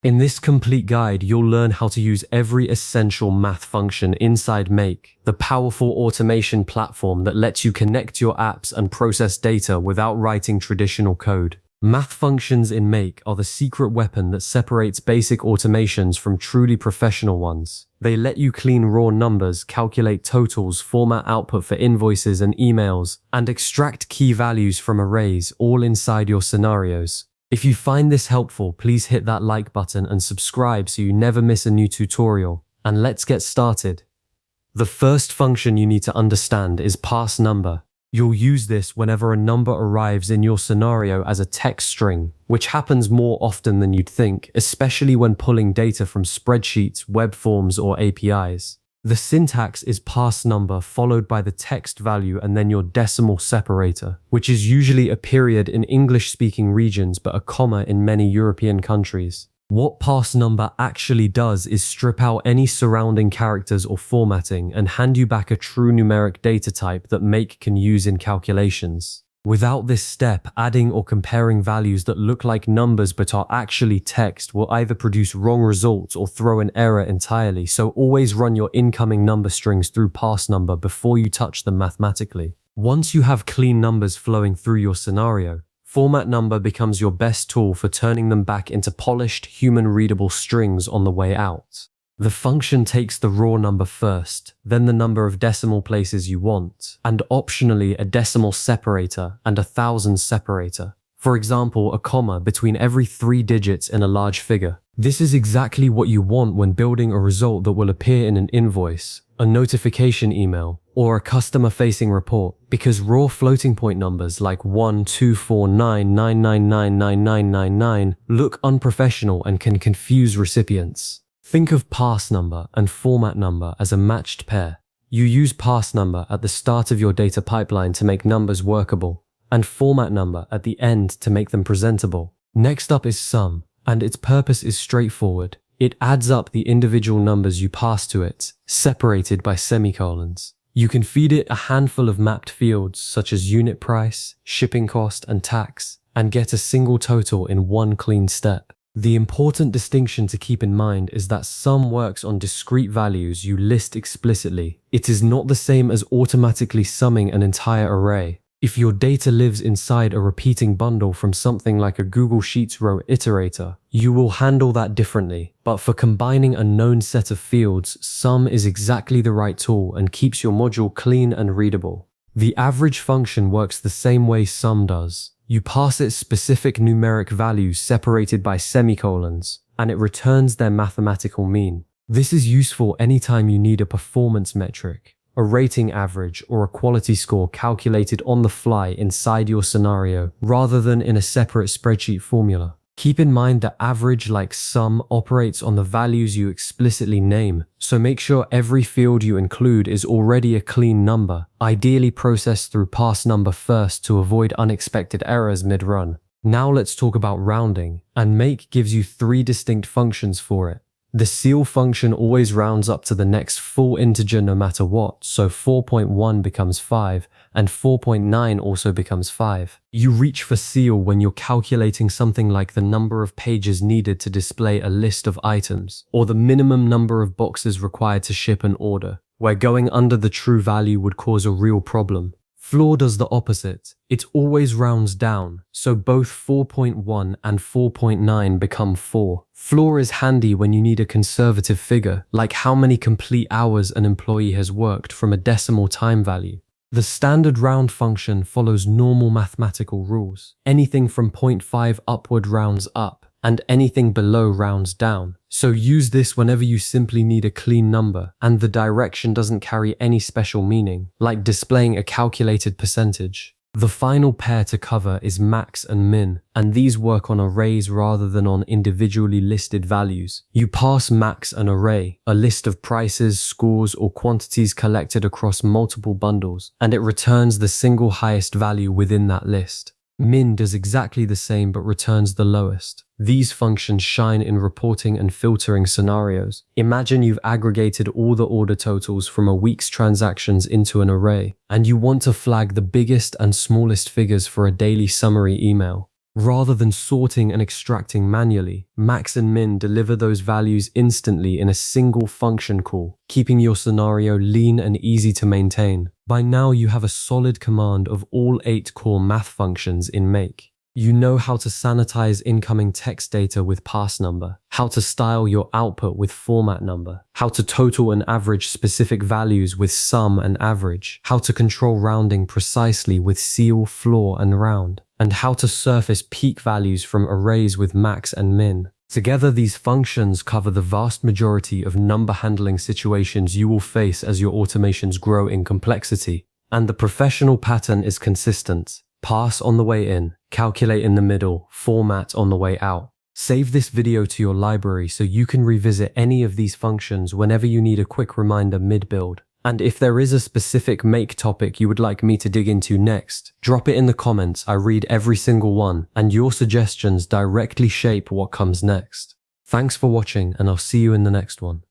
In this complete guide, you'll learn how to use every essential math function inside Make, the powerful automation platform that lets you connect your apps and process data without writing traditional code. Math functions in Make are the secret weapon that separates basic automations from truly professional ones. They let you clean raw numbers, calculate totals, format output for invoices and emails, and extract key values from arrays all inside your scenarios. If you find this helpful, please hit that like button and subscribe so you never miss a new tutorial. And let's get started. The first function you need to understand is parse number. You'll use this whenever a number arrives in your scenario as a text string, which happens more often than you'd think, especially when pulling data from spreadsheets, web forms, or APIs. The syntax is parse number followed by the text value and then your decimal separator, which is usually a period in English-speaking regions but a comma in many European countries. What parse number actually does is strip out any surrounding characters or formatting and hand you back a true numeric data type that Make can use in calculations. Without this step, adding or comparing values that look like numbers but are actually text will either produce wrong results or throw an error entirely, so always run your incoming number strings through parse number before you touch them mathematically. Once you have clean numbers flowing through your scenario, format number becomes your best tool for turning them back into polished, human-readable strings on the way out. The function takes the raw number first, then the number of decimal places you want, and optionally a decimal separator and a thousands separator. For example, a comma between every 3 digits in a large figure. This is exactly what you want when building a result that will appear in an invoice, a notification email, or a customer-facing report, because raw floating point numbers like 1,249,999,999 look unprofessional and can confuse recipients. Think of parse number and format number as a matched pair. You use parse number at the start of your data pipeline to make numbers workable, and format number at the end to make them presentable. Next up is sum, and its purpose is straightforward. It adds up the individual numbers you pass to it, separated by semicolons. You can feed it a handful of mapped fields such as unit price, shipping cost, and tax, and get a single total in one clean step. The important distinction to keep in mind is that sum works on discrete values you list explicitly. It is not the same as automatically summing an entire array. If your data lives inside a repeating bundle from something like a Google Sheets row iterator, you will handle that differently. But for combining a known set of fields, sum is exactly the right tool and keeps your module clean and readable. The average function works the same way sum does. You pass it specific numeric values separated by semicolons, and it returns their mathematical mean. This is useful anytime you need a performance metric, a rating average, or a quality score calculated on the fly inside your scenario, rather than in a separate spreadsheet formula. Keep in mind that average, like sum, operates on the values you explicitly name, so make sure every field you include is already a clean number, ideally processed through parse number first to avoid unexpected errors mid-run. Now let's talk about rounding, and Make gives you 3 distinct functions for it. The ceil function always rounds up to the next full integer no matter what, so 4.1 becomes 5, and 4.9 also becomes 5. You reach for ceil when you're calculating something like the number of pages needed to display a list of items, or the minimum number of boxes required to ship an order, where going under the true value would cause a real problem. Floor does the opposite. It always rounds down, so both 4.1 and 4.9 become 4. Floor is handy when you need a conservative figure, like how many complete hours an employee has worked from a decimal time value. The standard round function follows normal mathematical rules. Anything from 0.5 upward rounds up, and anything below rounds down. So use this whenever you simply need a clean number and the direction doesn't carry any special meaning, like displaying a calculated percentage. The final pair to cover is max and min, and these work on arrays rather than on individually listed values. You pass max an array, a list of prices, scores, or quantities collected across multiple bundles, and it returns the single highest value within that list. Min does exactly the same but returns the lowest. These functions shine in reporting and filtering scenarios. Imagine you've aggregated all the order totals from a week's transactions into an array, and you want to flag the biggest and smallest figures for a daily summary email. Rather than sorting and extracting manually, max and min deliver those values instantly in a single function call, keeping your scenario lean and easy to maintain. By now, you have a solid command of all 8 core math functions in Make. You know how to sanitize incoming text data with pass number, how to style your output with format number, how to total and average specific values with sum and average, how to control rounding precisely with ceil, floor, and round, and how to surface peak values from arrays with max and min. Together, these functions cover the vast majority of number handling situations you will face as your automations grow in complexity. And the professional pattern is consistent. Pass on the way in, calculate in the middle, format on the way out. Save this video to your library so you can revisit any of these functions whenever you need a quick reminder mid-build. And if there is a specific Make topic you would like me to dig into next, drop it in the comments. I read every single one, and your suggestions directly shape what comes next. Thanks for watching, and I'll see you in the next one.